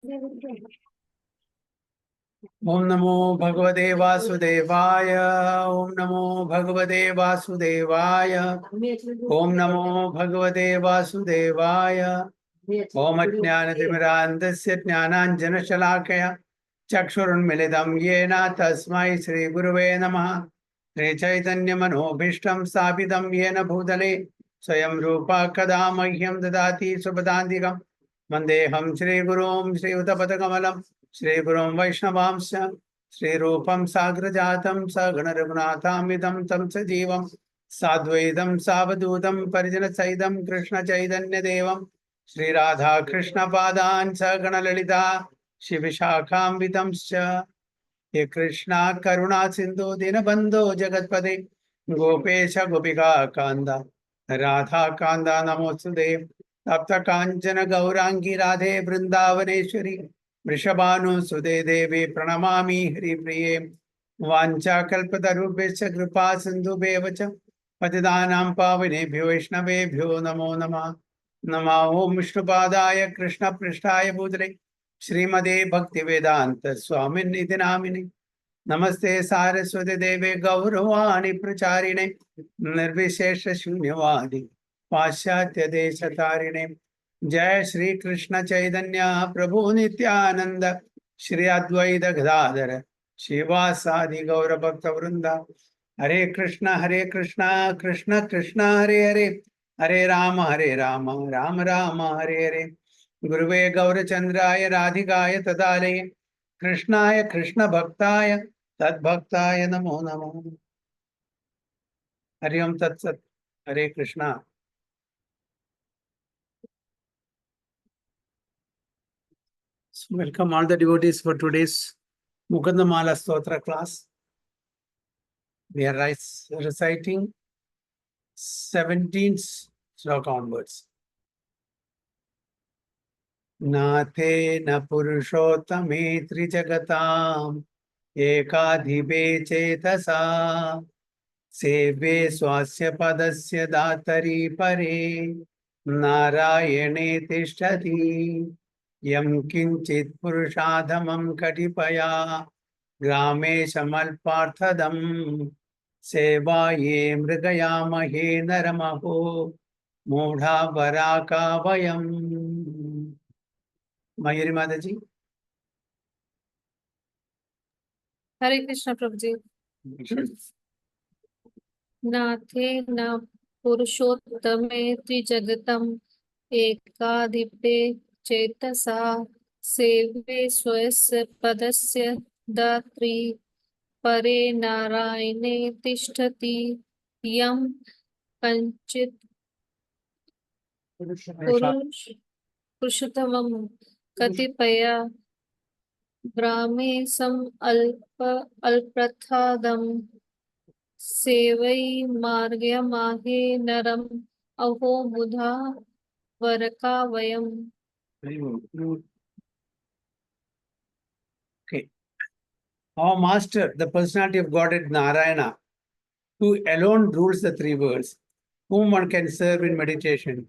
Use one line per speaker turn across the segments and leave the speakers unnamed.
ओम नमो भगवते वासुदेवाय। ओम नमो भगवते वासुदेवाय। ओम नमो भगवते वासुदेवाय। ओम अज्ञानतिमिरान्धस्य ज्ञानाञ्जनशलाकया चक्षुरुन्मिलितं येन तस्मै श्रीगुरुवे नमः। श्रीचैतन्यमनोभीष्टं स्थापितं येन भूतले स्वयं रूपा कदा मह्यं ददाति सुपदान्तिकं वन्देऽहं श्रीगुरुं श्रीयुतपदकमलं श्रीगुरुं वैष्णवांश्च श्रीरूपं साग्रजातं सगणरघुनाथान्वितं तं सजीवं साद्वैतं सावधूतं परिजनसहितं कृष्णचैतन्यदेवं श्रीराधा कृष्णपादान् सगणललिता शिवशाखान्वितंश्च हे कृष्णा करुणा सिंधु दीनबंधो जगत्पते गोपेश गोपिका कांदा राधा कांदा नमोस्तुते तप्त कांचन गौरांगी राधे वृंदावनेश्वरी वृषभानुसुते देवी प्रणमामि हरिप्रिये वाञ्छाकल्पतरुभ्यश्च कृपा सिन्धुभ्येव च पतितानां पावनेभ्यो वैष्णवेभ्यो नमो नमः। नमः ओं विष्णुपादाय कृष्णपृष्ठाय भूतले श्रीमदे भक्तिवेदांत स्वामिनिधि नामिने नमस्ते सारस्वती देवे गौरवाणी प्रचारिणे निर्विशेष शून्यवादी पाश्चात्य देश तारिणे। जय श्री कृष्ण चैतन्य प्रभु नित्यानंद श्री अद्वैत गदाधर शिवासादि गौर भक्त वृंदा। हरे कृष्ण कृष्ण कृष्ण हरे हरे हरे राम राम राम हरे हरे। गुरुवे गौरचंद्राय राधिकाय तदालये कृष्णाय कृष्ण भक्ताय तद्भक्ताय नमो नमः। हरि ओम तत्सत। हरे Krishna. Welcome all the devotees for today's Mukundmala Sloka class. We are reciting 17th sloka onwards. नाथे न पुरुषोत्तमे त्रिजगताम् एकाधिपे चेतसा सेवे स्वास्य पदस्य दातरि परे नारायणे तिष्ठति यं किंचित् पुरुषाधमं कटिपया ग्रामेशमल्पार्थदं सेवाये मृगयामहे नरमहो मूढ़ा वराका वयम्। मयूरी माता जी।
हरे कृष्ण प्रभु जी। नाथे न पुरुषोत्तमे त्रिजगतम् एकाधिपे चेतसा सेवे स्वस्य पदस्य दात्री परे नारायणे तिष्ठति यं कंचित् पुरुषोत्तमं कतिपय ग्रामे सम अल्पथादम सेवै मार्गयमाहे नरम अहो बुधा वरका वयम।
Okay. Our master, the personality of Godhead Narayana, who alone rules the three worlds, whom one can serve in meditation,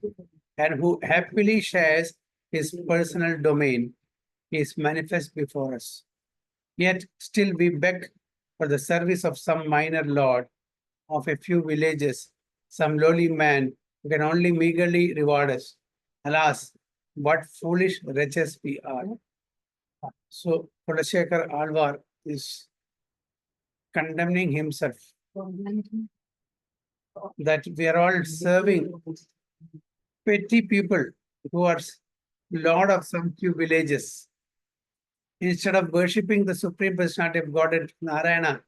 and who happily shares his personal domain, is manifest before us. Yet still we beg for the service of some minor lord of a few villages, some lowly man who can only meagerly reward us. Alas, what foolish wretches we are. So, Kulashekar Alvar is condemning himself that we are all serving petty people who are lord of some few villages. Instead of worshipping the Supreme Personality of Godhead Narayana,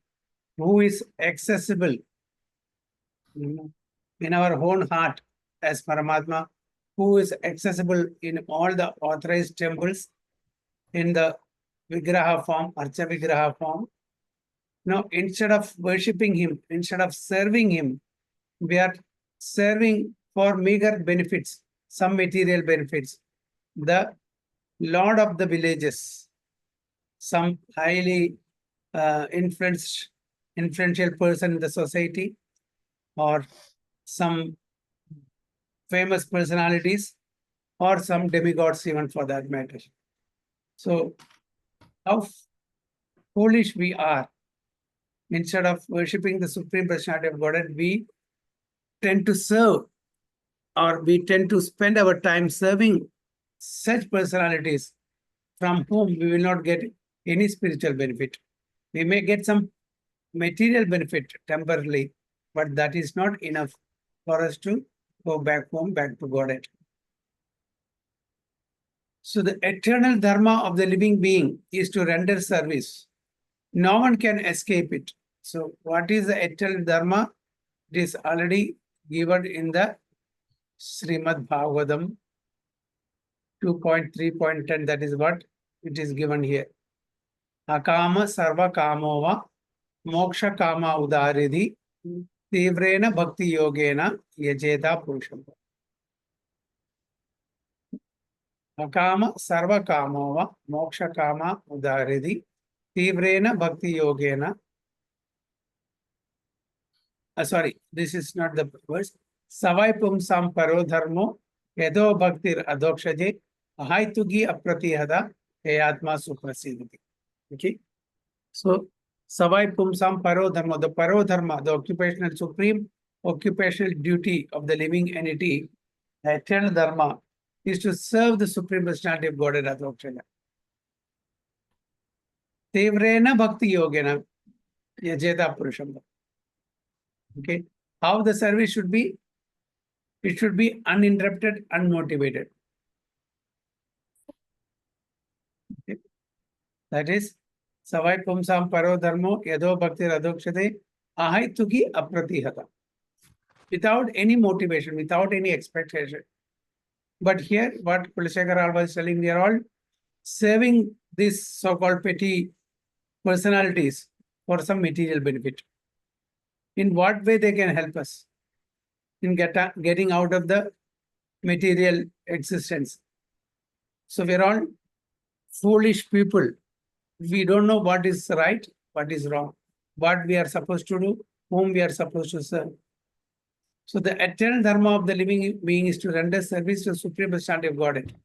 who is accessible in our own heart as Paramatma, who is accessible in all the authorized temples in the Vigraha form, Archa Vigraha form. Now, instead of worshipping him, instead of serving him, we are serving for meager benefits, some material benefits. The lord of the villages, some highly influential person in the society, or some famous personalities, or some demigods even for that matter. So, how foolish we are. Instead of worshipping the Supreme Personality of Godhead, we tend to serve, or we tend to spend our time serving such personalities from whom we will not get any spiritual benefit. We may get some material benefit temporarily, but that is not enough for us to go back home, back to Godhead. So the eternal dharma of the living being is to render service. No one can escape it. So what is the eternal dharma? It is already given in the Srimad Bhagavatam 2.3.10. That is what it is given here. Akama sarva kamova moksha kama udaridhi tivrena bhakti yogena yajeta purusham. Akama sarva kamova moksha kama udaridhi tivrena bhakti yogena. Sorry, this is not the verse. Savai pumsam paro dharmo yedo bhaktir adokshaje ahaitugi apratihada eyatma suprasidhati. Okay. So, Savai Pumsam Paro Dharma, the Paro Dharma, the occupational supreme occupational duty of the living entity, the eternal Dharma, is to serve the Supreme Personality of Godhead Adokshaya. Tevrena Bhakti Yogena Yajeta Purusham. Okay. How the service should be? It should be uninterrupted, unmotivated. Okay. That is Savai Pumsam Paro Dharmo Yado Bhakti Radokshade Ahaituki Apratihata. Without any motivation, without any expectation. But here, what Kulashekara was telling, we are all serving these so-called petty personalities for some material benefit. In what way they can help us in getting out of the material existence? So we are all foolish people. We don't know what is right, what is wrong, what we are supposed to do, whom we are supposed to serve. So the eternal dharma of the living being is to render service to the Supreme Personality of Godhead.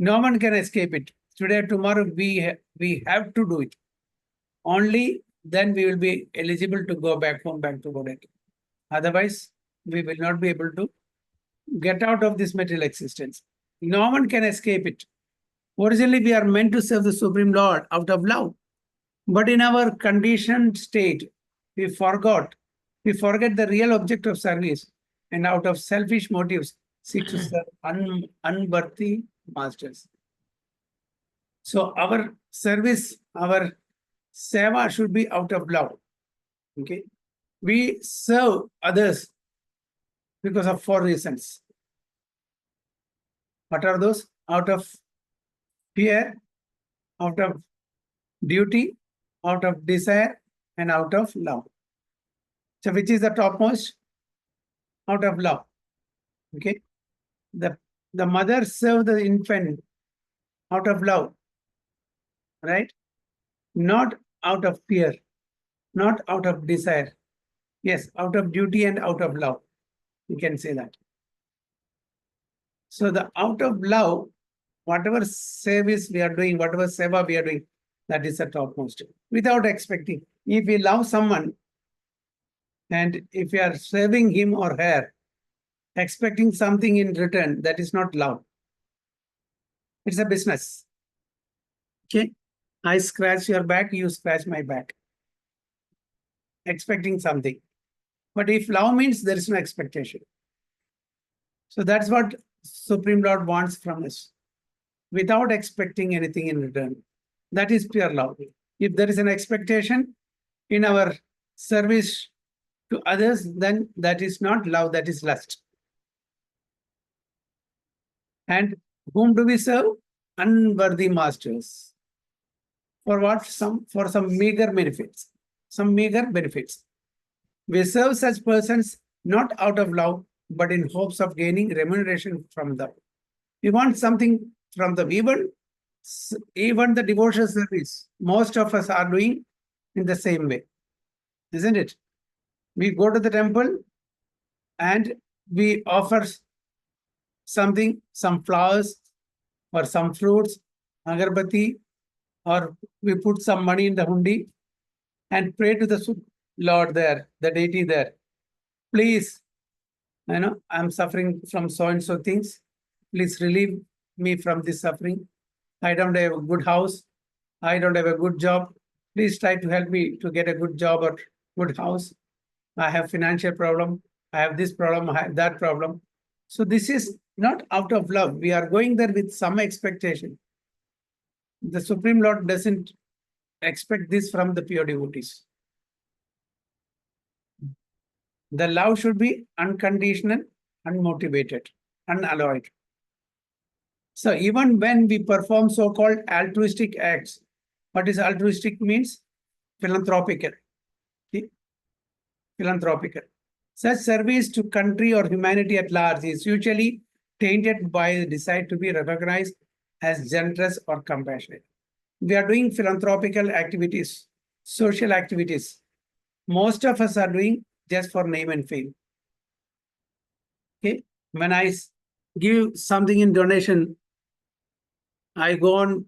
No one can escape it. Today or tomorrow, we have to do it. Only then we will be eligible to go back home, back to Godhead. Otherwise, we will not be able to get out of this material existence. No one can escape it. Originally, we are meant to serve the Supreme Lord out of love. But in our conditioned state, we forget the real object of service, and out of selfish motives seek to serve unworthy masters. So our service, our seva should be out of love. Okay, we serve others because of 4 reasons. What are those? Out of fear, out of duty, out of desire, and out of love. So which is the topmost? Out of love. Okay. The mother served the infant out of love. Right? Not out of fear, not out of desire. Yes, out of duty and out of love. You can say that. So the out of love, whatever service we are doing, whatever seva we are doing, that is the topmost. Without expecting. If we love someone, and if we are serving him or her, expecting something in return, that is not love. It's a business. Okay? I scratch your back, you scratch my back. Expecting something. But if love means there is no expectation. So that's what Supreme Lord wants from us. Without expecting anything in return. That is pure love. If there is an expectation in our service to others, then that is not love, that is lust. And whom do we serve? Unworthy masters. For what? For some meager benefits. Some meager benefits. We serve such persons not out of love, but in hopes of gaining remuneration from them. We want something from them. Even the devotional service, most of us are doing in the same way. Isn't it? We go to the temple and we offer something, some flowers or some fruits agarbatti, or we put some money in the hundi and pray to the Lord there, the deity there. Please, I'm suffering from so and so things. Please relieve me from this suffering. I don't have a good house. I don't have a good job. Please try to help me to get a good job or good house. I have financial problem. I have this problem. I have that problem. So this is not out of love. We are going there with some expectation. The Supreme Lord doesn't expect this from the pure devotees. The love should be unconditional, unmotivated, unalloyed. So even when we perform so-called altruistic acts, what is altruistic means? Philanthropical. Okay? Philanthropical. Such service to country or humanity at large is usually tainted by the desire to be recognized as generous or compassionate. We are doing philanthropical activities, social activities. Most of us are doing just for name and fame. Okay, when I give something in donation, I go on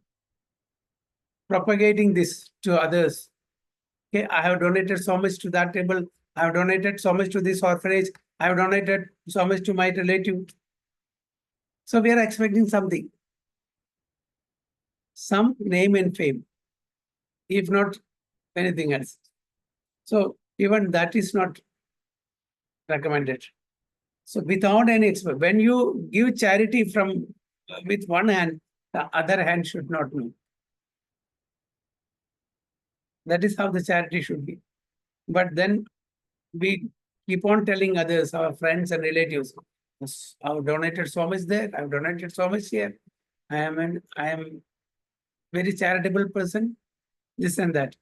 propagating this to others. Okay, I have donated so much to that table. I have donated so much to this orphanage. I have donated so much to my relative. So we are expecting something, some name and fame, if not anything else. So even that is not recommended. So without any expert, when you give charity from with one hand, the other hand should not know. That is how the charity should be. But then we keep on telling others, our friends and relatives, I've donated so much there, I've donated so much here. I am very charitable person, this and that.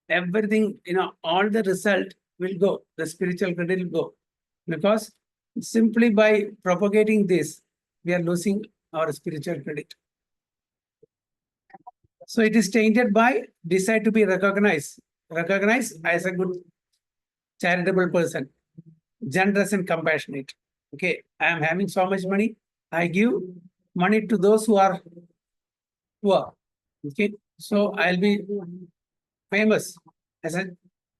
Everything, all the result will go, the spiritual credit will go. Because simply by propagating this, we are losing our spiritual credit. So it is tainted by desire to be recognized as a good charitable person, generous and compassionate. Okay, I am having so much money, I give money to those who are poor. Okay, so I'll be famous as a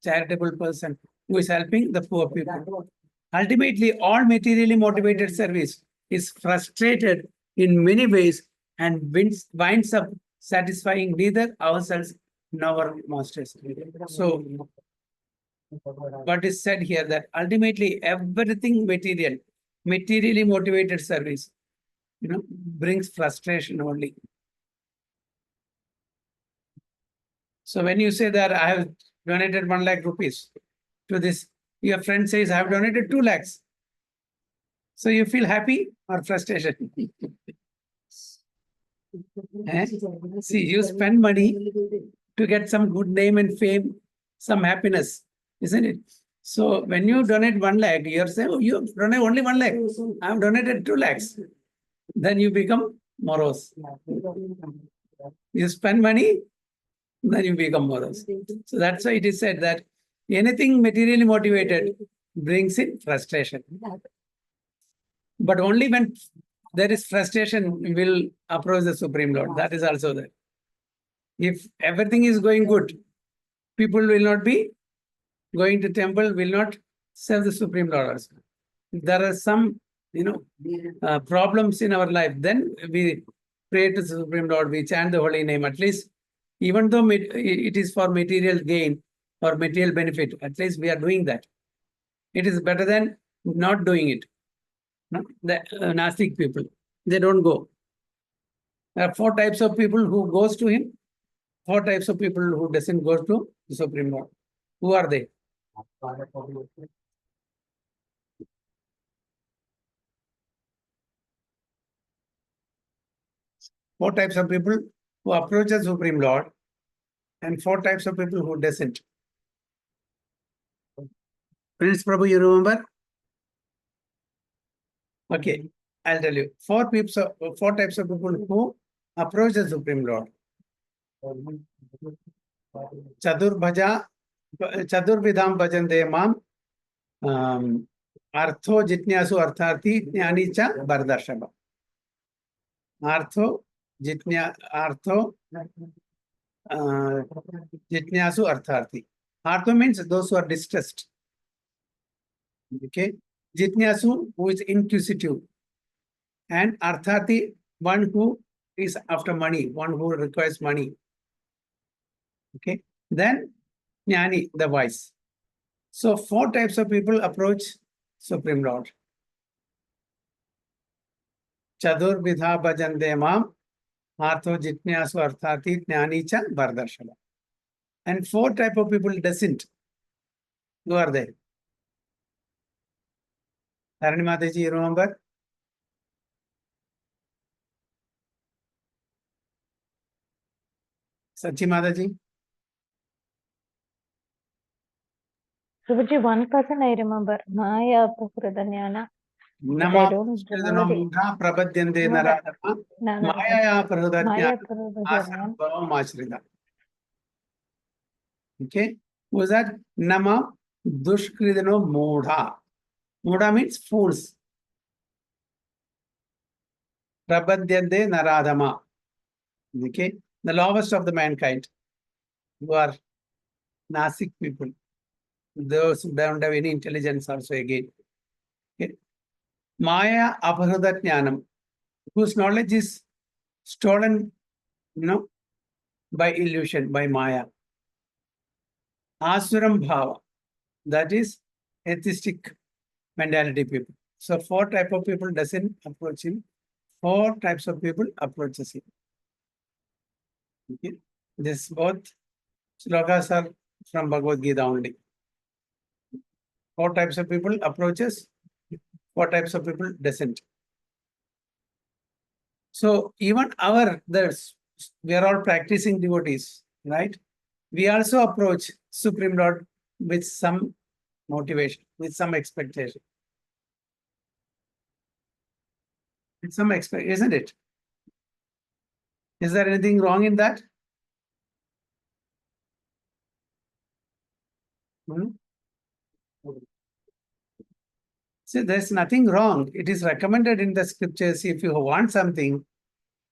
charitable person who is helping the poor people. Ultimately, all materially motivated service is frustrated in many ways and winds up satisfying neither ourselves nor our masters. So, what is said here that ultimately everything materially motivated service, brings frustration only. So when you say that I have donated 1 lakh rupees to this, your friend says I have donated 2 lakhs. So you feel happy or frustration? See, you spend money to get some good name and fame, some happiness, isn't it? So when you donate 1 lakh, you're saying, oh, you donate only 1 lakh. I have donated 2 lakhs. Then you become morose. You spend money, then you become morose. So that's why it is said that anything materially motivated brings in frustration. But only when there is frustration, will approach the Supreme Lord. That is also there. If everything is going good, people will not be going to temple, will not serve the Supreme Lord also. If there are some, problems in our life, then we pray to the Supreme Lord, we chant the holy name. At least, even though it is for material gain or material benefit, at least we are doing that. It is better than not doing it. The Nastic people, they don't go. There are 4 types of people who goes to him, 4 types of people who doesn't go to the Supreme Lord. Who are they? 4 types of people who approach the Supreme Lord and 4 types of people who doesn't. Prince Prabhu, you remember? Okay, I'll tell you. 4 types of people who approach the Supreme Lord. Chadurvidham bhajante mam artho jitnyasu artharthi jnani cha bardashava. Artho, Jitnyasu Artharthi. Artho means those who are distressed. Okay. Jitnyasu, who is inquisitive. And Artharthi, one who is after money, one who requires money. Okay. Then Jnani, the wise. So 4 types of people approach Supreme Lord. Chadur Vidha Bhajande Mam, Artho Jitnyasu Arthati Jnani Cha Vardarshana. And 4 type of people doesn't. Who are they? Tarani Mataji, you remember? Sachi Mataji?
Prabhuji, one person I remember, Maya Pukradanyana.
Nama
I don't remember the
Mudha Prabhadyande Naradama Maya
Maya
Prahudatnya
Pukradanyana.
Asarabhava. Okay. Who is that? Nama Dushkridano Mudha. Mudha means fools. Prabhadyande Naradama. Okay. The lowest of the mankind, who are Nasik people. Those who don't have any intelligence also again. Okay. Maya Aparudatnyanam, whose knowledge is stolen, by illusion, by Maya. Asuram Bhava, that is atheistic mentality people. So 4 type of people doesn't approach him. 4 types of people approaches him. Okay. This both slokas are from Bhagavad Gita only. 4 types of people approaches, 4 types of people doesn't. So even we are all practicing devotees, right? We also approach Supreme Lord with some motivation, with some expectation. With some expectation, isn't it? Is there anything wrong in that? See, there's nothing wrong. It is recommended in the scriptures. If you want something,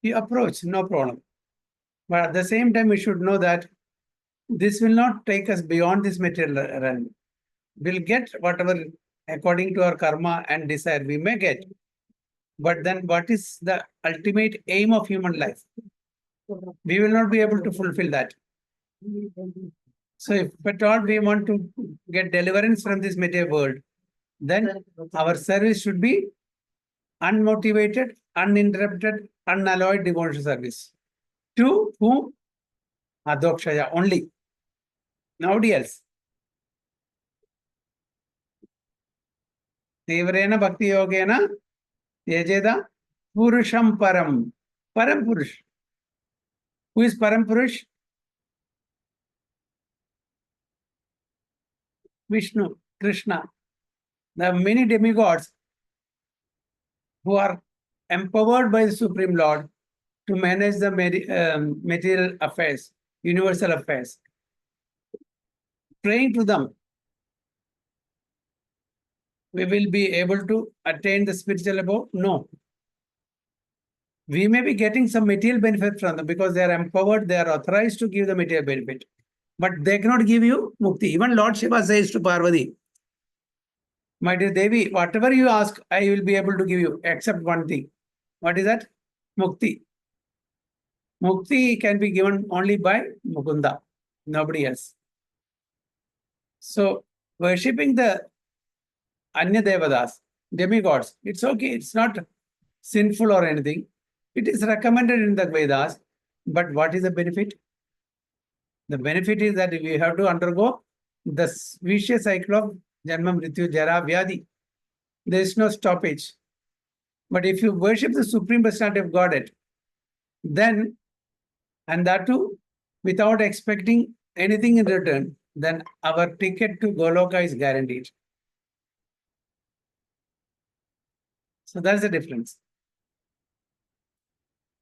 you approach, no problem. But at the same time, we should know that this will not take us beyond this material realm. We'll get whatever according to our karma and desire we may get. But then what is the ultimate aim of human life? We will not be able to fulfill that. So if at all we want to get deliverance from this material world, then our service should be unmotivated, uninterrupted, unalloyed devotional service. To whom? Adokshaya only. Nobody else. Tivrena Bhakti Yogena Yajeda Purusham Param. Param Purush. Who is Param Purush? Vishnu, Krishna. There are many demigods who are empowered by the Supreme Lord to manage the material affairs, universal affairs. Praying to them, we will be able to attain the spiritual above? No. We may be getting some material benefit from them because they are empowered, they are authorized to give the material benefit. But they cannot give you mukti. Even Lord Shiva says to Parvati, my dear Devi, whatever you ask, I will be able to give you, except one thing. What is that? Mukti. Mukti can be given only by Mukunda, nobody else. So, worshipping the Anya Devadas, demigods, it's okay, it's not sinful or anything. It is recommended in the Vedas, but what is the benefit? The benefit is that we have to undergo the vicious cycle of Janma, Mrityu, Jara, Vyadi. There is no stoppage. But if you worship the Supreme Personality of Godhead, then, and that too, without expecting anything in return, then our ticket to Goloka is guaranteed. So that's the difference.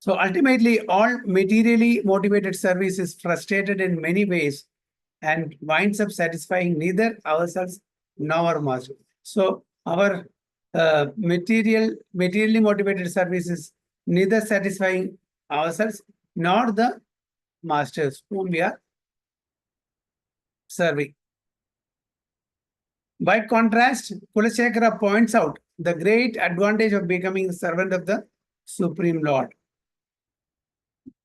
So ultimately, all materially motivated service is frustrated in many ways and winds up satisfying neither ourselves nor our master. So our materially motivated service is neither satisfying ourselves nor the masters whom we are serving. By contrast, Kulashekara points out the great advantage of becoming a servant of the Supreme Lord.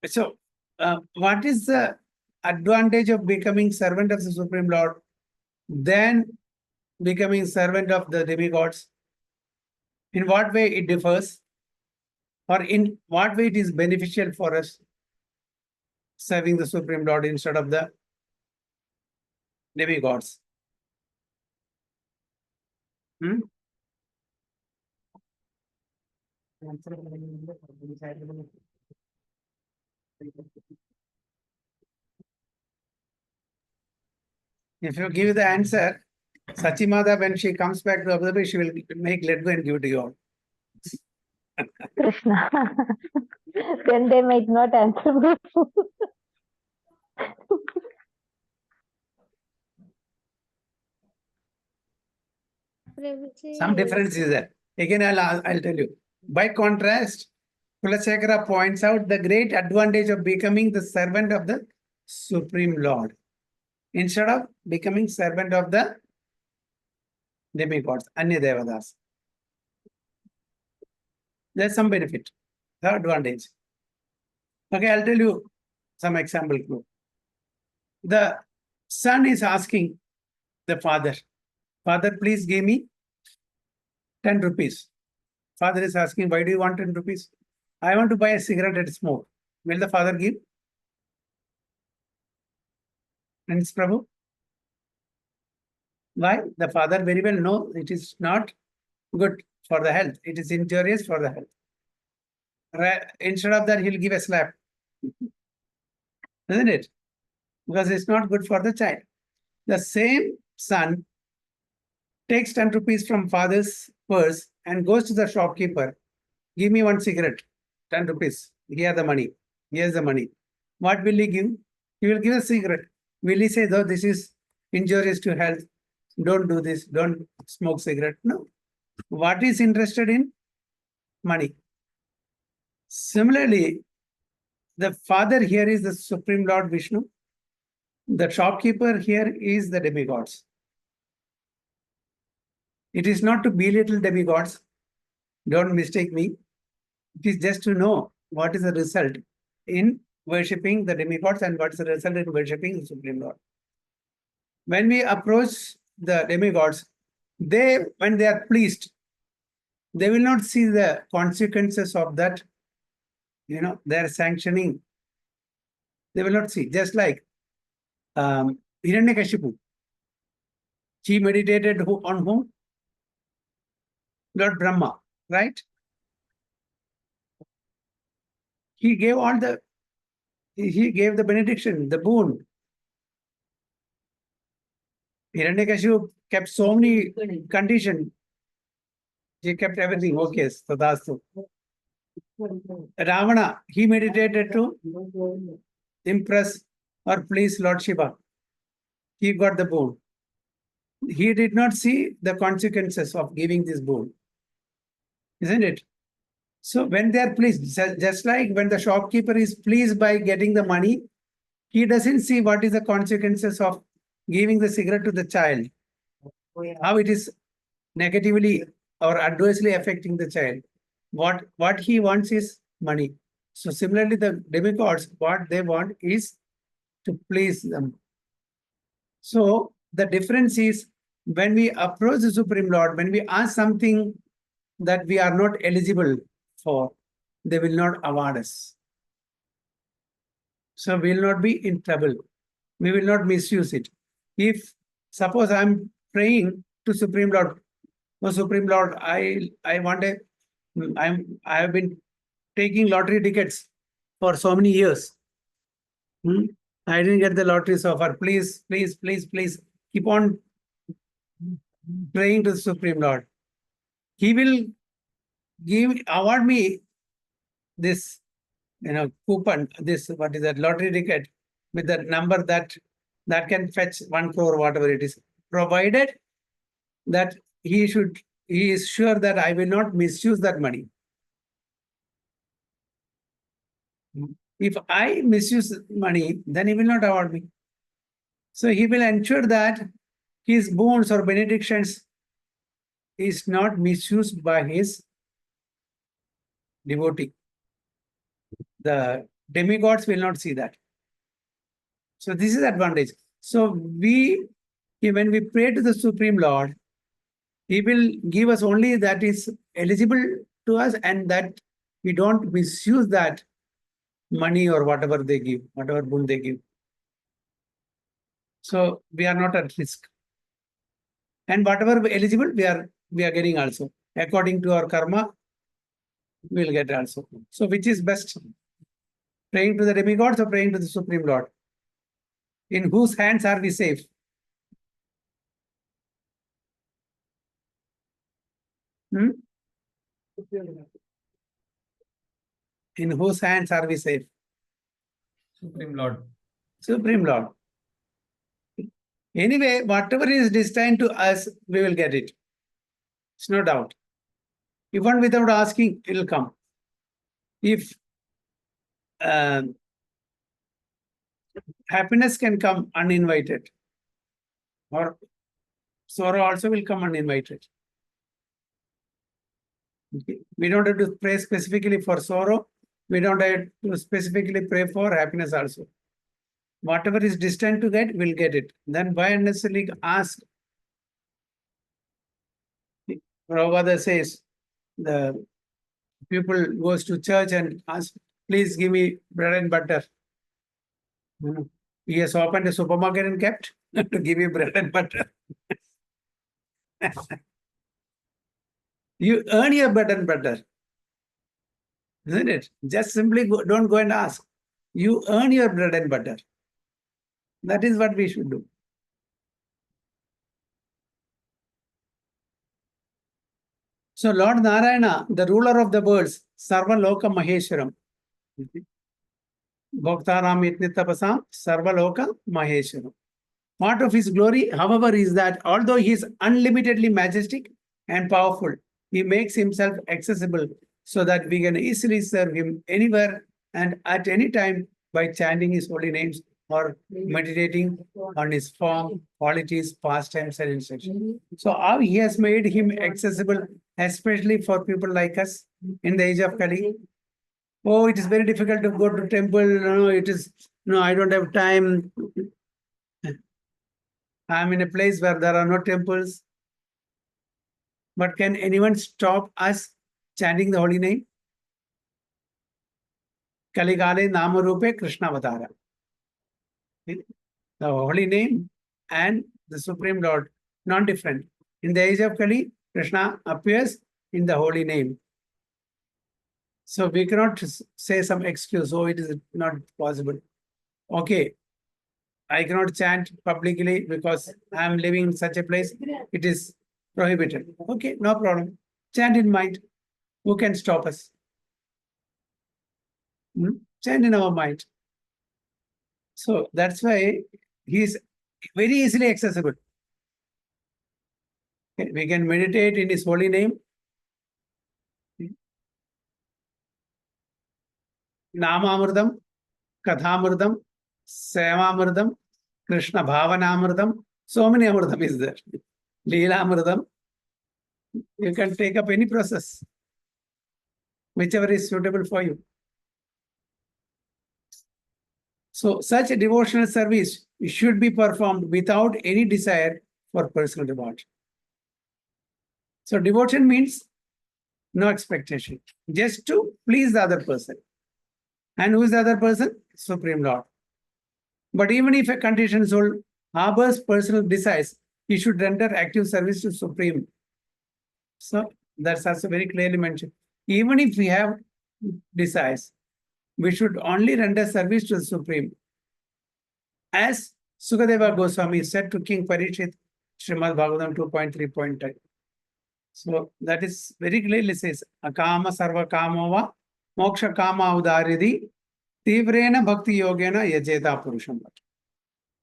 So, what is the advantage of becoming servant of the Supreme Lord than becoming servant of the demigods? In what way it differs? Or in what way it is beneficial for us serving the Supreme Lord instead of the demigods? Hmm? If you give the answer, Sachimada, when she comes back to observe, she will make let go and give it to you all.
Krishna. Then they might not answer me.
Some difference is there. Again, I'll tell you. By contrast, Kulashekara points out the great advantage of becoming the servant of the Supreme Lord instead of becoming servant of the demigods, Anya Devadas. There's some benefit, the advantage. Okay, I'll tell you some example clue. The son is asking the father, Father, please give me 10 rupees. Father is asking, why do you want 10 rupees? I want to buy a cigarette and smoke. Will the father give? Prince Prabhu? Why? The father very well knows it is not good for the health. It is injurious for the health. Instead of that, he'll give a slap. Isn't it? Because it's not good for the child. The same son takes 10 rupees from father's purse and goes to the shopkeeper. Give me one cigarette, 10 rupees. Here the money. Here's the money. What will he give? He will give a cigarette. Will he say, though this is injurious to health, don't do this, don't smoke cigarette? No. What is interested in? Money. Similarly, the father here is the Supreme Lord Vishnu. The shopkeeper here is the demigods. It is not to belittle demigods. Don't mistake me. It is just to know what is the result in worshipping the demigods and what is the result in worshipping the Supreme Lord. When we approach the demigods, when they are pleased, they will not see the consequences of that, their sanctioning. They will not see. Just like Hiranyakashipu. He meditated on whom? Lord Brahma, right? He gave the benediction, the boon. Hiranyakashipu kept so many conditions. He kept everything. Okay, Tadastu. Ravana, he meditated to impress or please Lord Shiva. He got the boon. He did not see the consequences of giving this boon. Isn't it? So when they are pleased, just like when the shopkeeper is pleased by getting the money, he doesn't see what is the consequences of giving the cigarette to the child. How it is negatively or adversely affecting the child. What he wants is money. So similarly, the demigods, what they want is to please them. So the difference is when we approach the Supreme Lord, when we ask something that we are not eligible for, they will not award us. So we will not be in trouble. We will not misuse it. If suppose I'm praying to Supreme Lord, oh Supreme Lord, I have been taking lottery tickets for so many years. I didn't get the lottery so far. Please, please, please, please keep on praying to the Supreme Lord. He will award me this, coupon, this, what is that, lottery ticket with the number that can fetch 1 crore, whatever it is, provided that he is sure that I will not misuse that money. If I misuse money, then he will not award me. So he will ensure that his boons or benedictions is not misused by his devotee. The demigods will not see that. So this is advantage. So when we pray to the Supreme Lord, he will give us only that is eligible to us, and that we don't misuse that money or whatever they give, whatever boon they give. So we are not at risk. And whatever eligible, we are getting also. According to our karma, we will get also. So which is best? Praying to the demigods or praying to the Supreme Lord? In whose hands are we safe? In whose hands are we safe?
Supreme Lord.
Supreme Lord. Anyway, whatever is destined to us, we will get it. It's no doubt. Even without asking, it will come. If happiness can come uninvited, or sorrow also will come uninvited. Okay. We don't have to pray specifically for sorrow. We don't have to specifically pray for happiness also. Whatever is destined to get, we'll get it. Then why unnecessarily ask? Prabhupada says, the people goes to church and ask, please give me bread and butter. He has opened a supermarket and kept to give you bread and butter. You earn your bread and butter, isn't it? Just simply don't go and ask. You earn your bread and butter. That is what we should do. So Lord Narayana, the ruler of the worlds, Sarva Loka Maheshwaram. Bhaktaram Itnitapasam, Sarva Loka Maheshwaram. Part of his glory, however, is that although he is unlimitedly majestic and powerful, he makes himself accessible so that we can easily serve him anywhere and at any time by chanting his holy names or meditating on his form, qualities, pastimes, and instructions. So how he has made him accessible, especially for people like us in the age of Kali. Oh, it is very difficult to go to temple. No, it is, no, I don't have time. I'm in a place where there are no temples. But can anyone stop us chanting the holy name? Kaligale Namarupe Krishna Avatara. The holy name and the Supreme Lord, not different. In the age of Kali, Krishna appears in the holy name. So we cannot say some excuse, oh, it is not possible. Okay, I cannot chant publicly because I am living in such a place. It is prohibited. Okay, no problem. Chant in mind. Who can stop us? Chant in our mind. So that's why he is very easily accessible. Okay, we can meditate in his holy name. Namamurdam, Kathamurdam, Sevamurdam, Krishna Bhavanamurdam. So many Amurdam is there. Leela Amurdam. You can take up any process, whichever is suitable for you. So such a devotional service should be performed without any desire for personal reward. So devotion means no expectation, just to please the other person. And who is the other person? Supreme Lord. But even if a conditioned soul harbors personal desires, he should render active service to Supreme. So that's also very clearly mentioned. Even if we have desires, we should only render service to the Supreme. As Sukadeva Goswami said to King Parikshit, Srimad Bhagavatam 2.3.10. So that is very clearly says, Akama Sarva Kamova Moksha Kama Udaridi Tivrena Bhakti Yogena Yajeta Purusham.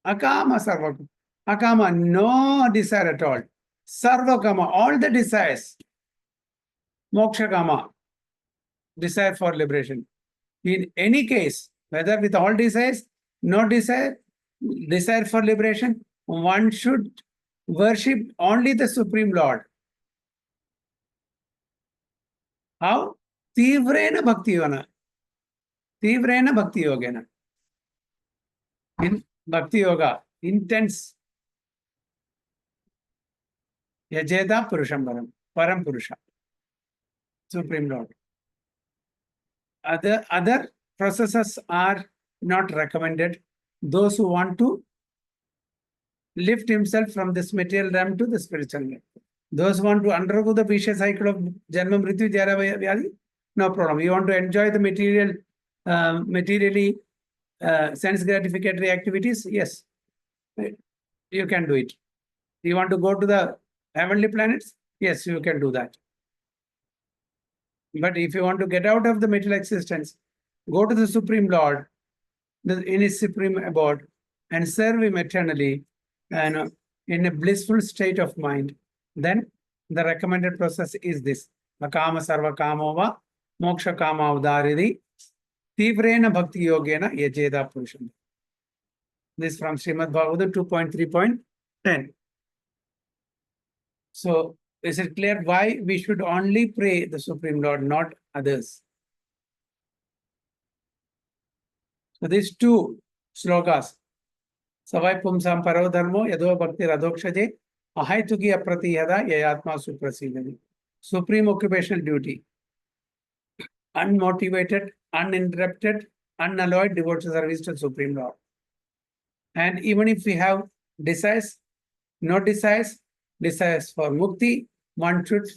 Akama Sarva. Akama, no desire at all. Sarva Kama, all the desires. Moksha Kama, desire for liberation. In any case, whether with all desires, no desire, desire for liberation, one should worship only the Supreme Lord. How? Tivrena bhakti yona. Tivrena bhakti yogena. In bhakti yoga, intense. Yajeda purusham param purusha. Supreme Lord. Other processes are not recommended. Those who want to lift himself from this material realm to the spiritual realm. Those who want to undergo the vicious cycle of Janma Mrityu Jara Vyadi, no problem. You want to enjoy the materially sense gratificatory activities, yes, you can do it. You want to go to the heavenly planets, yes, you can do that. But if you want to get out of the material existence, go to the Supreme Lord in his supreme abode and serve him eternally and in a blissful state of mind, then the recommended process is this. Akama sarva kamova moksha kama udaridi tivrena bhakti yogena yajeda purusham. This from Srimad Bhagavatam 2.3.10. So is it clear why we should only pray the Supreme Lord, not others? So these two slokas, Savai Pumsam Parodharmo Yadho Bhakti Radhokshaje Ahaituki Aprati Yada Yayatma Suprasidani. Supreme occupational duty. Unmotivated, uninterrupted, unalloyed devotional service to Supreme Lord. And even if we have desires, no desires, desires for mukti, one should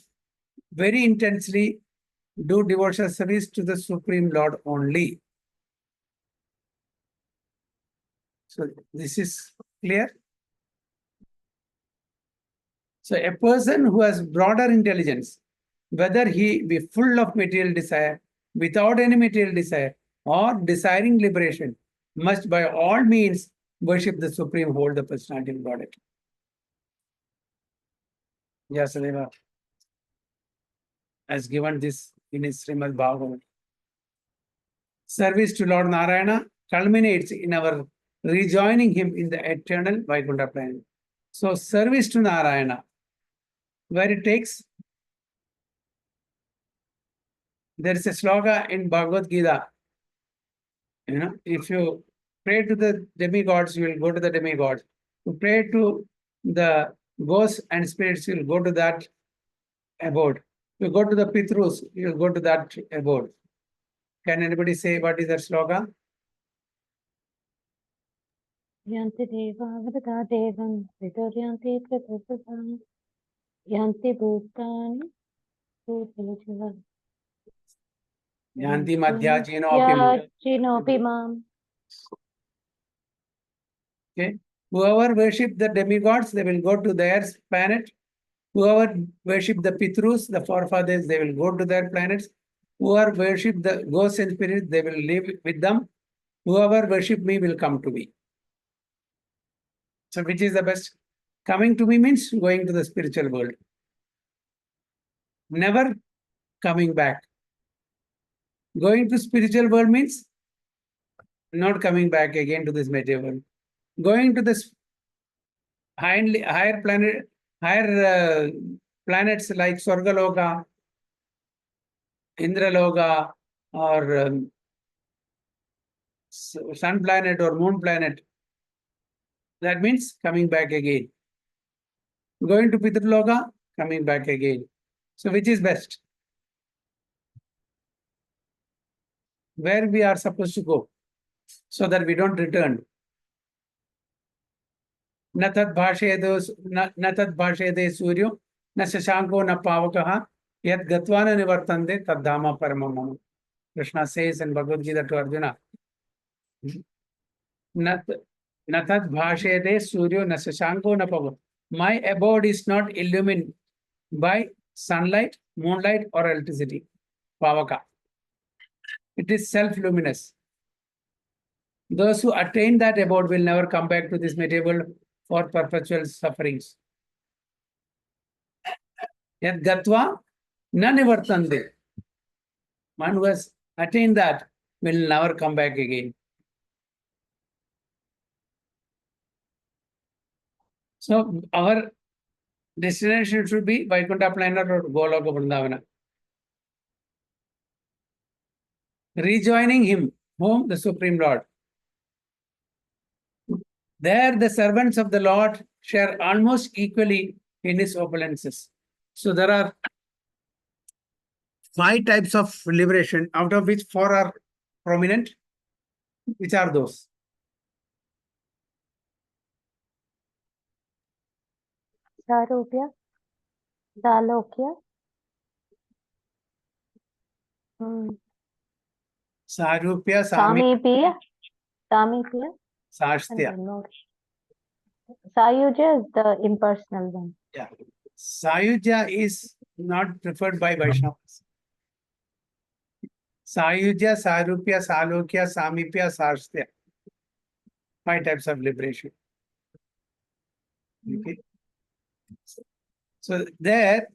very intensely do devotional service to the Supreme Lord only. So this is clear. So a person who has broader intelligence, whether he be full of material desire, without any material desire, or desiring liberation, must by all means worship the Supreme, hold the personality of Godhead. Yasadeva has given this in his Srimad Bhagavatam. Service to Lord Narayana culminates in our rejoining him in the eternal Vaikuntha planet. So service to Narayana, where it takes, there is a sloka in Bhagavad Gita. You know, if you pray to the demigods, you will go to the demigods. You pray to the ghosts and spirits, you will go to that abode. You go to the Pitrus, you will go to that abode. Can anybody say what is that sloka?
Yanti deva vrata devam viduryanti pratasam yanti bhutani bhutani
Yanti madhyachino
Yachinopi mam.
Okay. Whoever worship the demigods, they will go to their planet. Whoever worship the Pitrus, the forefathers, they will go to their planets. Whoever worship the ghosts and spirits, they will live with them. Whoever worship me will come to me. So which is the best? Coming to me means going to the spiritual world. Never coming back. Going to spiritual world means not coming back again to this material world. Going to this higher planet, higher planets like Swargaloka, Indraloka, or sun planet or moon planet. That means coming back again. Going to Pitraloka, coming back again. So which is best? Where we are supposed to go so that we don't return. Natat bhashede suryo, na shashanko na pavakaha, yat gatvana nivartande tadhama paramamam. Krishna says in Bhagavad Gita to Arjuna, Natat bhashede suryo na shashanko na pavakaha. My abode is not illumined by sunlight, moonlight, or electricity. Pavaka. It is self-luminous. Those who attain that abode will never come back to this material world for perpetual sufferings. Yat gatva na nivartande. One who has attained that will never come back again. So our destination should be Vaikuntha Planar or Goloka Vrindavana. Rejoining him, whom? The Supreme Lord. There the servants of the Lord share almost equally in his opulences. So there are 5 types of liberation, out of which 4 are prominent. Which are those?
Sarupya, Salokya,
Sarupya,
Samipya, Samipya,
Sastya.
and no. Sayuja is the impersonal one.
Yeah. Sayuja is not preferred by Vaishnavas. Sayuja, Sarupya, Salokya, Samipya, Sastya. 5 types of liberation. Okay. So there,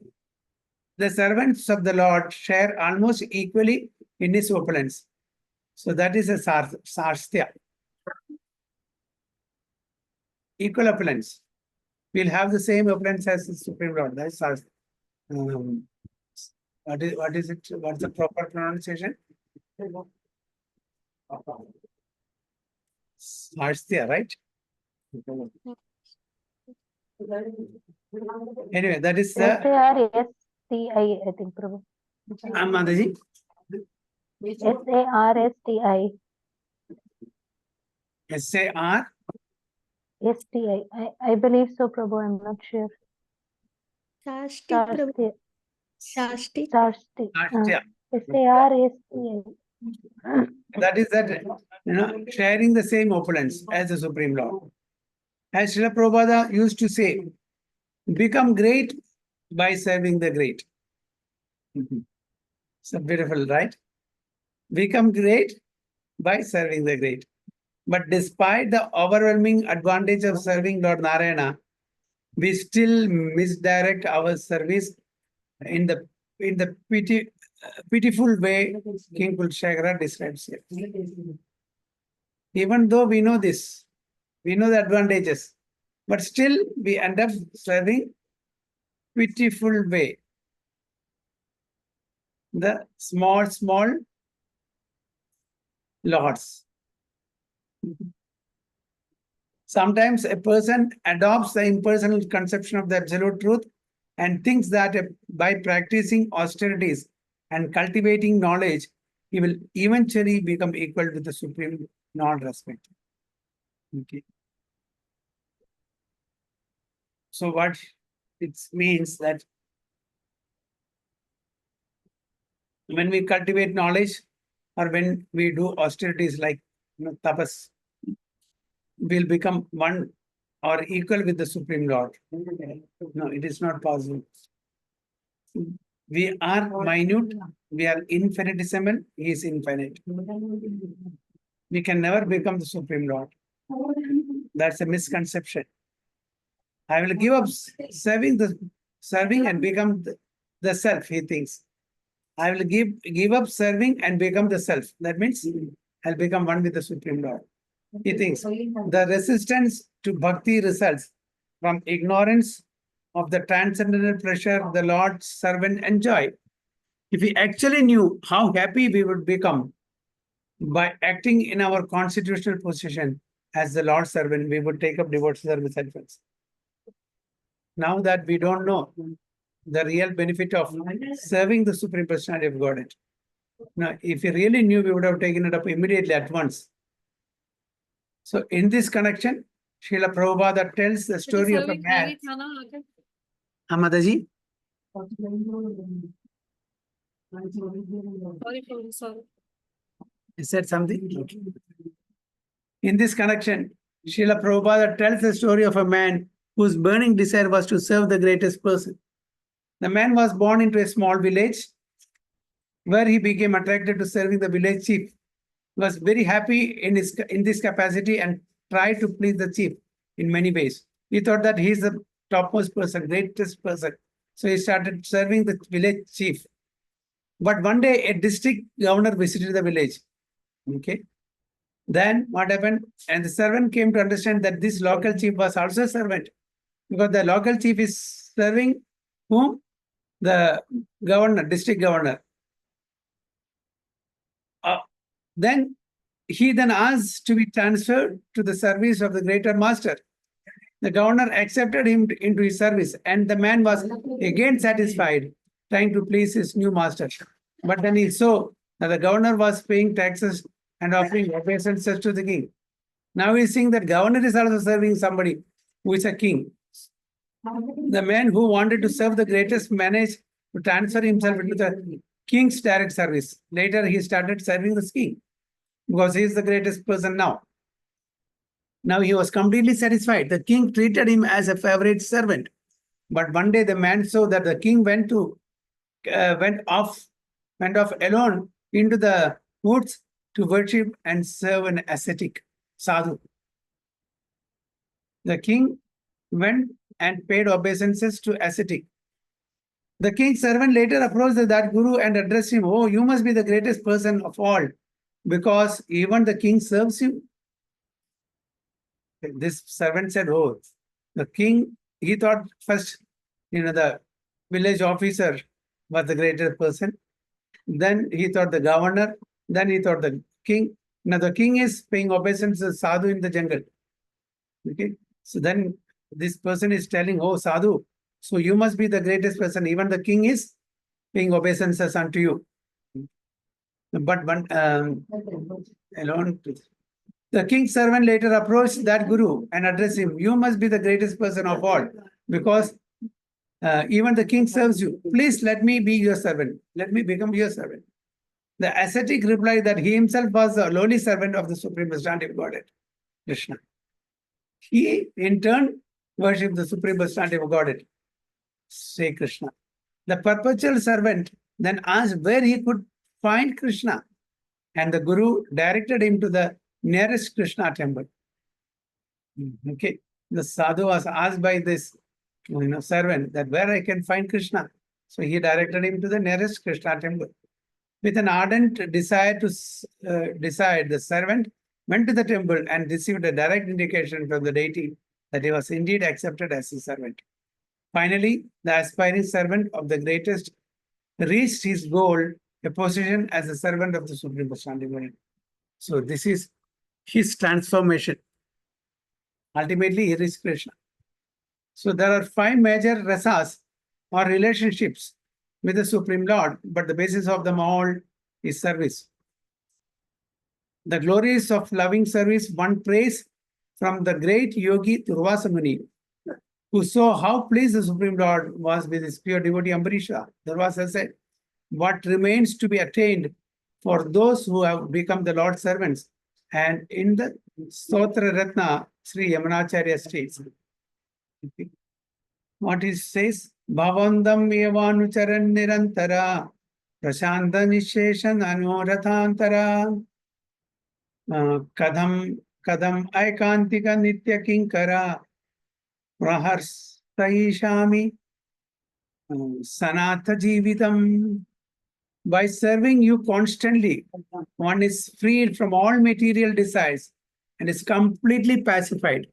the servants of the Lord share almost equally in his opulence. So that is a Sastya. Equal opulence. We'll have the same opulence as the Supreme Lord. That is Sastya. What is it? What's the proper pronunciation? Sastya, right? Anyway, that is the
SARSTI, I think, Prabhu.
Mataji.
SARSTI.
SAR.
STI. I believe so, Prabhu. I'm not sure.
Shasti, Prabhu.
Sarsti.
Shasti.
Sarsti.
Sastya.
SARSTI.
That is that, sharing the same opulence as the Supreme Lord. As Srila Prabhupada used to say, become great by serving the great. So beautiful, right? Become great by serving the great. But despite the overwhelming advantage of serving Lord Narayana, we still misdirect our service in the pitiful way King Kulshekara describes it. Even though we know this, we know the advantages, but still we end up serving pitiful way. The small lords. Sometimes a person adopts the impersonal conception of the absolute truth and thinks that by practicing austerities and cultivating knowledge, he will eventually become equal to the Supreme non-respect. Okay. So what it means that when we cultivate knowledge or when we do austerities like tapas, we'll become one or equal with the Supreme Lord. No, it is not possible. We are minute, we are infinitesimal, he is infinite. We can never become the Supreme Lord. That's a misconception. I will give up serving and become the self, he thinks. I will give up serving and become the self. That means I'll become one with the Supreme Lord. He thinks the resistance to bhakti results from ignorance of the transcendental pleasure the Lord's servant enjoy. If we actually knew how happy we would become by acting in our constitutional position as the Lord's servant, we would take up devotional service at once. Now that we don't know the real benefit of serving the Supreme Personality of Godhead. Now, if we really knew, we would have taken it up immediately at once. So in this connection, Srila Prabhupada tells the story of a man. Mataji?
Sorry.
He said something? Okay. In this connection, Srila Prabhupada tells the story of a man whose burning desire was to serve the greatest person. The man was born into a small village where he became attracted to serving the village chief. He was very happy in this capacity and tried to please the chief in many ways. He thought that he is the topmost person, greatest person. So he started serving the village chief. But one day a district governor visited the village Okay. Then what happened? And the servant came to understand that this local chief was also a servant, because the local chief is serving whom? The governor, district governor. Then he then asked to be transferred to the service of the greater master. The governor accepted him into his service, and the man was again satisfied, trying to please his new master. But then he saw that the governor was paying taxes and offering obeisances to the king. Now he's seeing that governor is also serving somebody who is a king. The man who wanted to serve the greatest managed to transfer himself into the king's direct service. Later, he started serving the king because he is the greatest person now. Now he was completely satisfied. The king treated him as a favorite servant. But one day the man saw that the king went off alone into the woods to worship and serve an ascetic sadhu. The king went and paid obeisances to ascetic. The king's servant later approached that guru and addressed him, "Oh, you must be the greatest person of all, because even the king serves you." This servant said, "Oh, the king," he thought first, the village officer was the greatest person. Then he thought the governor. Then he thought the king. Now the king is paying obeisance to sadhu in the jungle. Okay. So then this person is telling, "Oh, sadhu, so you must be the greatest person. Even the king is paying obeisances unto you." But one alone. The king's servant later approached that guru and addressed him, "You must be the greatest person of all, because even the king serves you. Please let me be your servant. Let me become your servant." The ascetic replied that he himself was a lowly servant of the Supreme Personality of Godhead, Krishna. He, in turn, worshipped the Supreme Personality of Godhead, Sri Krishna. The perpetual servant then asked where he could find Krishna, and the guru directed him to the nearest Krishna temple. Okay, the sadhu was asked by this servant that where I can find Krishna. So he directed him to the nearest Krishna temple. With an ardent desire to decide, the servant went to the temple and received a direct indication from the deity that he was indeed accepted as his servant. Finally, the aspiring servant of the greatest reached his goal, a position as a servant of the Supreme Personality of Godhead. So this is his transformation. Ultimately, he reached Krishna. So there are 5 major rasas or relationships with the Supreme Lord, but the basis of them all is service. The glories of loving service one praise from the great yogi Durvasa Muni, who saw how pleased the Supreme Lord was with his pure devotee Ambarisha. Durvasa said, "What remains to be attained for those who have become the Lord's servants?" And in the Stotra Ratna, Sri Yamunacharya states, what he says, "Bhavandam evanucharan nirantara, prashanta nisheshan anorathantara, kadam aikantika nitya kinkara, praharsaishami sanatha jivitam." By serving you constantly, one is freed from all material desires and is completely pacified.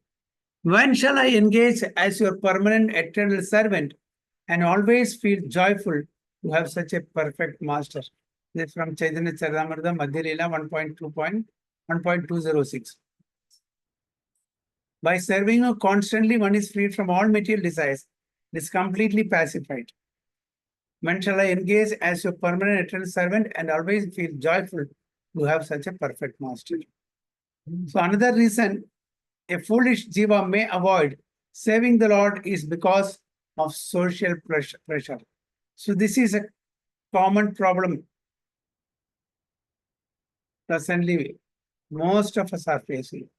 When shall I engage as your permanent eternal servant and always feel joyful to have such a perfect master? This is from Chaitanya Charitamrita Madhya Leela 1.206. By serving you constantly, one is freed from all material desires. It is completely pacified. When shall I engage as your permanent eternal servant and always feel joyful to have such a perfect master? So another reason a foolish jiva may avoid serving the Lord is because of social pressure. So this is a common problem. Presently, most of us are facing.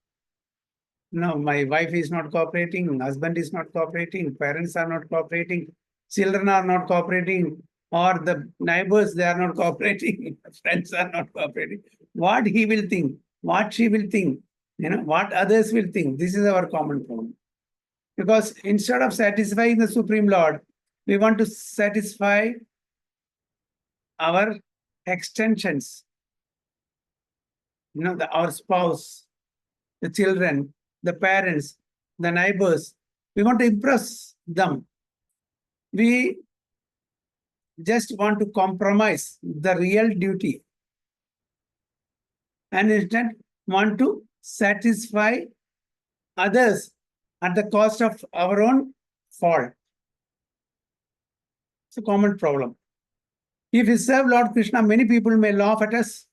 No, my wife is not cooperating, husband is not cooperating, parents are not cooperating, children are not cooperating, or the neighbors, they are not cooperating, friends are not cooperating. What he will think, what she will think, what others will think. This is our common problem. Because instead of satisfying the Supreme Lord, we want to satisfy our extensions. our spouse, the children, the parents, the neighbors. We want to impress them. We just want to compromise the real duty and instead want to satisfy others at the cost of our own fall. It's a common problem. If we serve Lord Krishna, many people may laugh at us.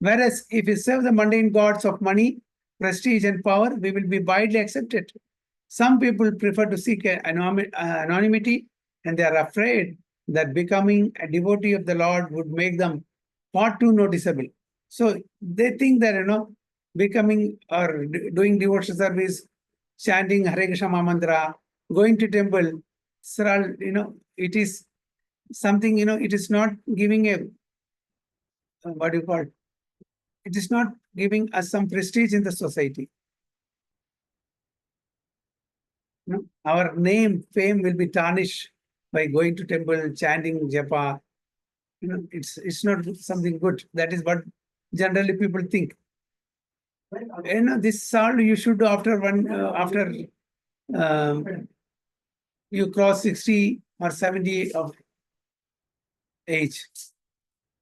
Whereas if we serve the mundane gods of money, prestige, and power, we will be widely accepted. Some people prefer to seek anonymity, and they are afraid that becoming a devotee of the Lord would make them far too noticeable. So they think that, becoming or doing devotional service, chanting Hare Krishna mantra, going to temple, it is something, it is not giving a, what do you call it? It is not giving us some prestige in the society. Our name, fame will be tarnished by going to temple, chanting japa. It's not something good. That is what generally people think. This all you should do after you cross 60 or 70 of age.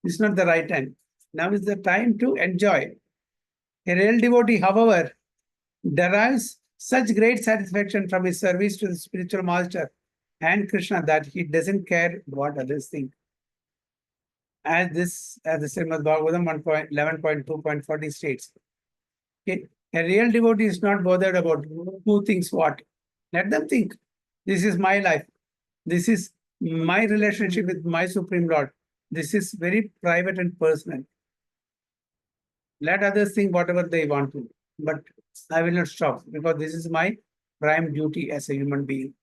It's not the right time. Now is the time to enjoy. A real devotee, however, derives such great satisfaction from his service to the spiritual master and Krishna that he doesn't care what others think. As the Srimad Bhagavatam 11.2.40 states. Okay. A real devotee is not bothered about who thinks what. Let them think. This is my life. This is my relationship with my Supreme Lord. This is very private and personal. Let others think whatever they want to. But I will not stop because this is my prime duty as a human being.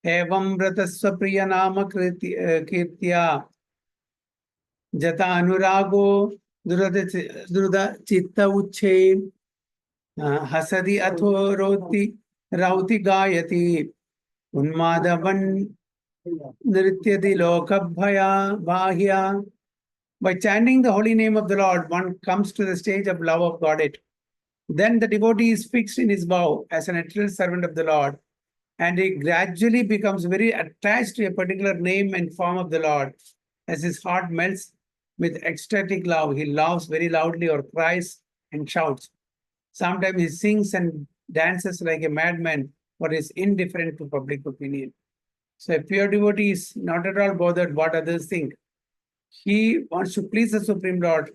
Evam vratasva priya nama kirtya jata anurago druda chitta uche hasadi atho rauti gayati unmadavan nrityati lokabhaya bahya. By chanting the holy name of the Lord, one comes to the stage of love of Godhead. Then the devotee is fixed in his vow as an eternal servant of the Lord, and he gradually becomes very attached to a particular name and form of the Lord. As his heart melts with ecstatic love, he laughs very loudly or cries and shouts. Sometimes he sings and dances like a madman, but is indifferent to public opinion. So a pure devotee is not at all bothered what others think. He wants to please the Supreme Lord,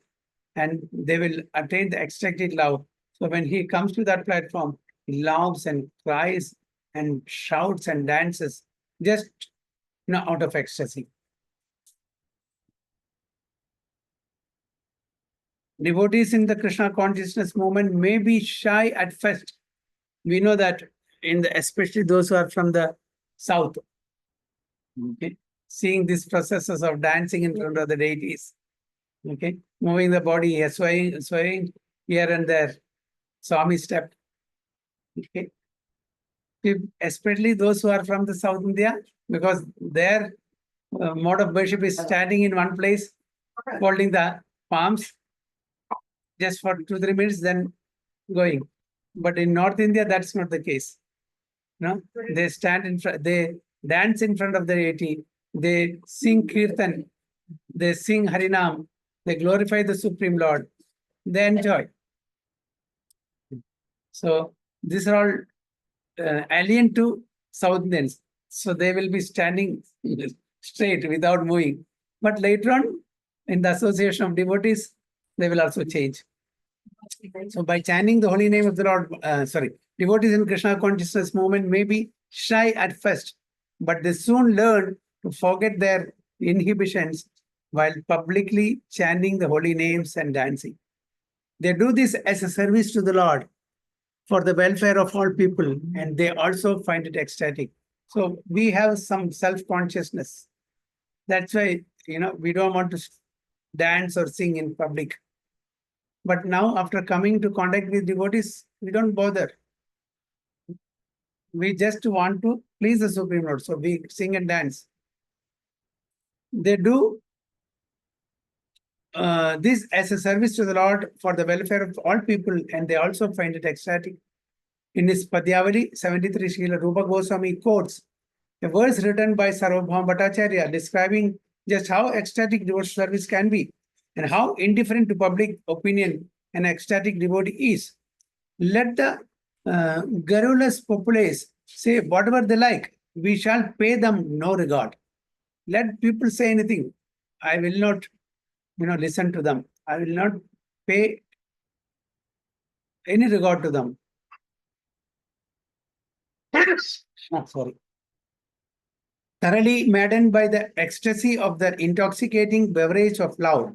and they will attain the ecstatic love. So when he comes to that platform, he laughs and cries and shouts and dances, just out of ecstasy. Devotees in the Krishna consciousness movement may be shy at first. We know that especially those who are from the south, okay, seeing these processes of dancing in front of the deities, okay, moving the body, swaying here and there, Swami step, okay. Especially those who are from the South India, because their mode of worship is standing in one place, holding the palms just for 2-3 minutes, then going. But in North India, that's not the case. No, they stand in front, they dance in front of the deity, they sing kirtan, they sing Harinam, they glorify the Supreme Lord, they enjoy. So these are all alien to South Indians. So they will be standing straight without moving. But later on, in the association of devotees, they will also change. So by chanting the holy name of the Lord, devotees in Krishna consciousness movement may be shy at first, but they soon learn to forget their inhibitions while publicly chanting the holy names and dancing. They do this as a service to the Lord for the welfare of all people, and they also find it ecstatic. So we have some self-consciousness. That's why, we don't want to dance or sing in public. But now, after coming to contact with devotees, we don't bother. We just want to please the Supreme Lord. So we sing and dance. They do this as a service to the Lord for the welfare of all people, and they also find it ecstatic. In his Padyavali 73, Srila Rupa Goswami quotes a verse written by Sarvabhauma Bhattacharya describing just how ecstatic devotional service can be and how indifferent to public opinion an ecstatic devotee is. Let the garrulous populace say whatever they like, we shall pay them no regard. Let people say anything. I will not, listen to them. I will not pay any regard to them. Sorry. Thoroughly maddened by the ecstasy of the intoxicating beverage of love,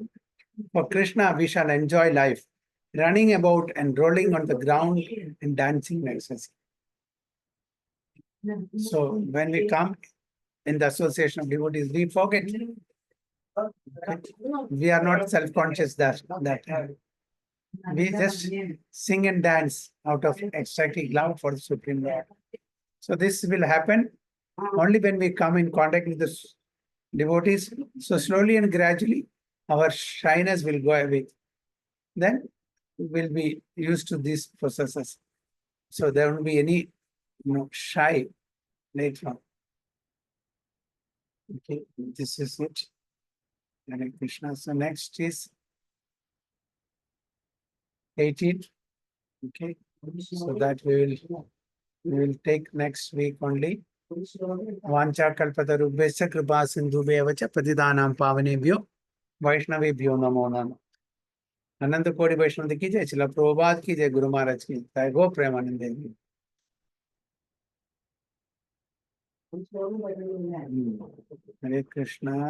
for Krishna we shall enjoy life, running about and rolling on the ground and dancing in ecstasy. So when we come in the association of devotees, we forget. We are not self-conscious that we just sing and dance out of ecstatic love for the Supreme Lord. So this will happen only when we come in contact with the devotees. So slowly and gradually, our shyness will go away. Then we'll be used to these processes. So there won't be any, shy later on. Okay, this is it. Hare Krishna. So next is 18. Okay, so that we will take next week only. Vancha kalpatarubhesya kripa sindhubheva cha patidanam pavanebhyo vaishnavebhyo namo namo. अनंत कोटि वैष्णव की जय, श्रील प्रभुपाद की जय, गुरु महाराज की जय, गो प्रेमानंद जी। हरे कृष्णा।